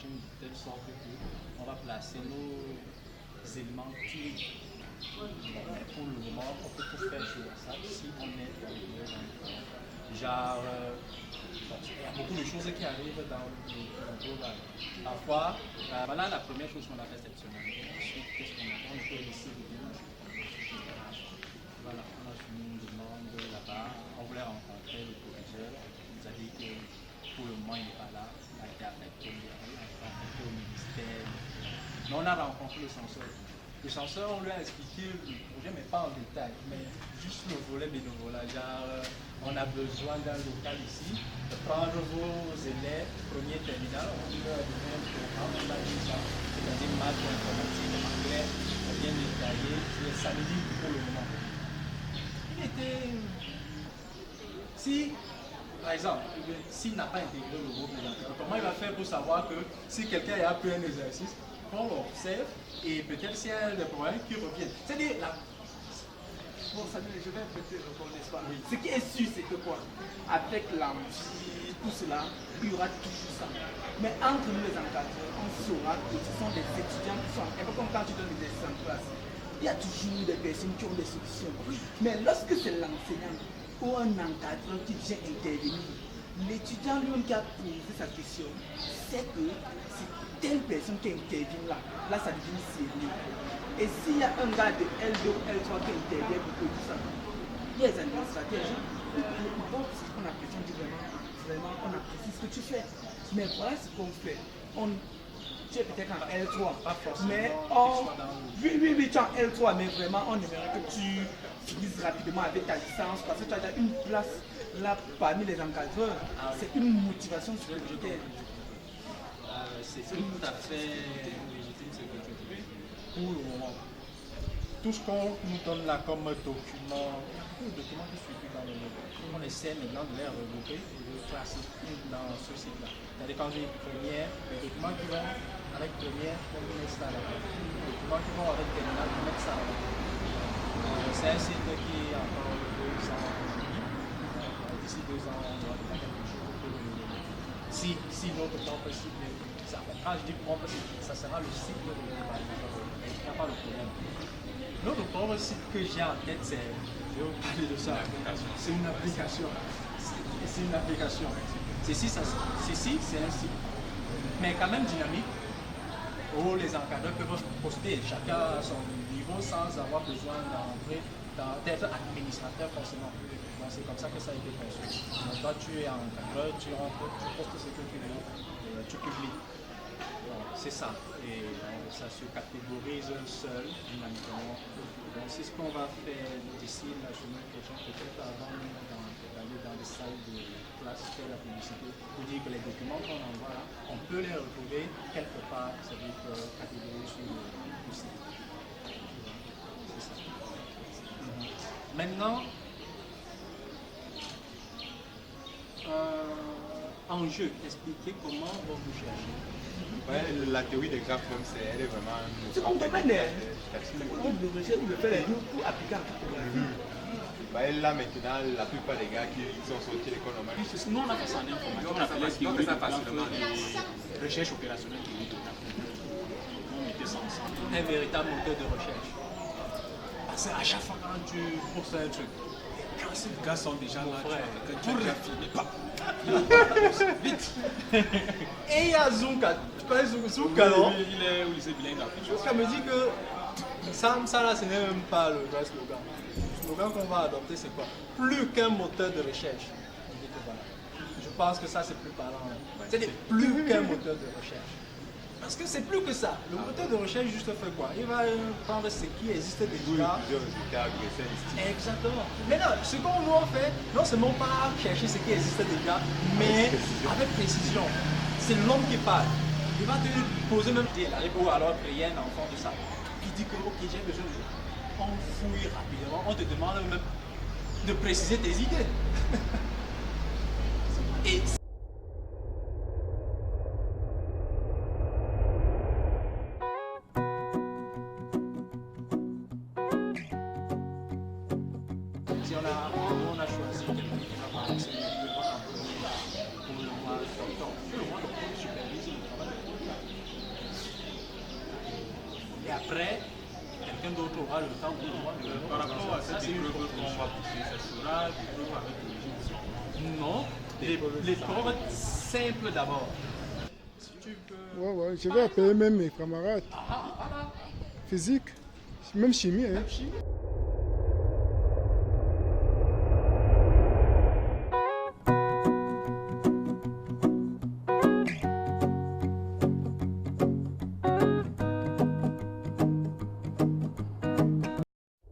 machine de telle sorte qu'on va placer nos éléments clés. Bon, mais pour le moment, on peut tout faire sur WhatsApp si on est dans le genre, bon, il y a beaucoup de choses qui arrivent dans le global. Parfois, voilà la première chose qu'on a fait cette semaine. Ensuite, qu'est-ce qu'on a fait? On peut laisser le dimanche. Voilà, on a fini une demande là-bas. On voulait rencontrer le proviseur. Il nous a dit que pour le moment, il n'est pas là. Il a été affecté, au ministère. Mais on a rencontré le censeur. Le censeur, on lui a expliqué le projet, mais pas en détail, mais juste le volet bénévolat. Genre, on a besoin d'un local ici, de prendre vos élèves, premier terminal, on leur a donné un programme, on a dit ça, c'est-à-dire maths, informatique, anglais, bien détaillé, c'est samedi pour le moment. Il était. Si, par exemple, s'il n'a pas intégré le groupe des enfants, comment il va faire pour savoir que si quelqu'un a appris un exercice, on l'observe et peut-être s'il y a des problèmes qui reviennent. C'est-à-dire, bon, Samuel, je vais un peu te répondre, n'est-ce pas? Oui. Ce qui est sûr, c'est que quoi? Avec l'amphi, tout cela, il y aura toujours ça. Mais entre nous, les encadreurs, on saura que ce sont des étudiants qui sont un peu comme quand tu donnes des exercices en classe. Il y a toujours des personnes qui ont des solutions. Oui. Mais lorsque c'est l'enseignant ou un encadreur qui vient intervenir, l'étudiant lui-même qui a posé sa question sait que c'est telle personne qui intervient là, ça devient sérieux. Et s'il y a un gars de L2 ou L3 qui intervient pour tout ça, il y a des administrateurs, on apprécie, on dit vraiment, on apprécie ce que tu fais. Mais voilà ce qu'on fait. Tu es peut-être en L3, pas forcément mais oui, tu es en L3, mais vraiment, on aimerait que tu finisses rapidement avec ta licence parce que tu as déjà une place là parmi les encadreurs. C'est une motivation supplémentaire. C'est tout à fait légitime ce que tu dis. Pour le moment, tout ce qu'on nous donne là comme document, tous les documents qui suivent dans le monde, on essaie maintenant de les regrouper et de classer dans ce site-là. C'est-à-dire quand j'ai première, les documents qui vont avec première, on met ça là. Les documents qui vont avec terminale, on met ça là. C'est un site qui est encore 2 ans et demi. D'ici 2 ans, on doit faire quelque chose pour le développer. Si notre propre site, quand je dis propre site, ça sera le site de l'Europe. Il n'y a pas de problème. L'autre propre site que j'ai en tête, c'est, je vais vous parler de ça, c'est une application. C'est une application. Ceci, c'est un site, mais quand même dynamique, où les encadreurs peuvent poster chacun à son niveau sans avoir besoin d'être administrateur forcément. Donc c'est comme ça que ça a été conçu. Donc toi tu es encadreur, tu rentres, tu postes ce que tu veux, tu publies. C'est ça. Et ça se catégorise seul, dynamiquement. Donc c'est ce qu'on va faire d'ici la semaine prochaine, peut-être avant d'aller dans les salles de classe, faire la publicité, pour dire que les documents qu'on envoie là, on peut les retrouver quelque part, c'est-à-dire catégorisés sur le site. C'est ça. Maintenant, en jeu, expliquer comment on vous chercher. Ouais, la théorie des graphes, même, elle est vraiment. C'est mon domaine. On devrait faire les liens pour appliquer en cartographie. Là maintenant, la plupart des gars qui sont sortis de l'école normale. Nous on a fait ça en informatique, on appelait théorie de facilement des recherches opérationnelles théorie de graphe. On mettait ça ensemble. Un véritable moteur de recherche. Parce qu'à chaque fois quand tu postes un truc, quand ces gars sont déjà là, tu as déjà fini, vite. Et il y a Zunka, tu connais Zunka, non? Il est au lycée bilingue d'Afrique. Zunka me dit que ça là, ce n'est même pas le vrai slogan. Le slogan qu'on va adopter, c'est quoi? Plus qu'un moteur de recherche. Je pense que ça, c'est plus parlant. C'est plus qu'un moteur de recherche. Parce que c'est plus que ça. Le moteur de recherche juste fait quoi? Il va prendre ce qui existe déjà. Exactement. Mais non, ce qu'on nous fait, non seulement pas chercher ce qui existe déjà, mais avec précision. C'est l'homme qui parle. Il va te poser même des ou alors créer un enfant de ça. Qui dit que ok, j'ai besoin de. On fouille rapidement, on te demande même de préciser tes idées. Et on a choisi quelqu'un qui va accepter pour le mois d'octobre. Le mois d'octobre supervise le travail. Par rapport à cette épreuve qu'on va pousser, ça sera l'épreuve avec l'Égypte. Non, l'épreuve simple d'abord. Si tu peux. Ouais, je vais appeler même mes camarades. Physique, même chimie. Hein. Chimie.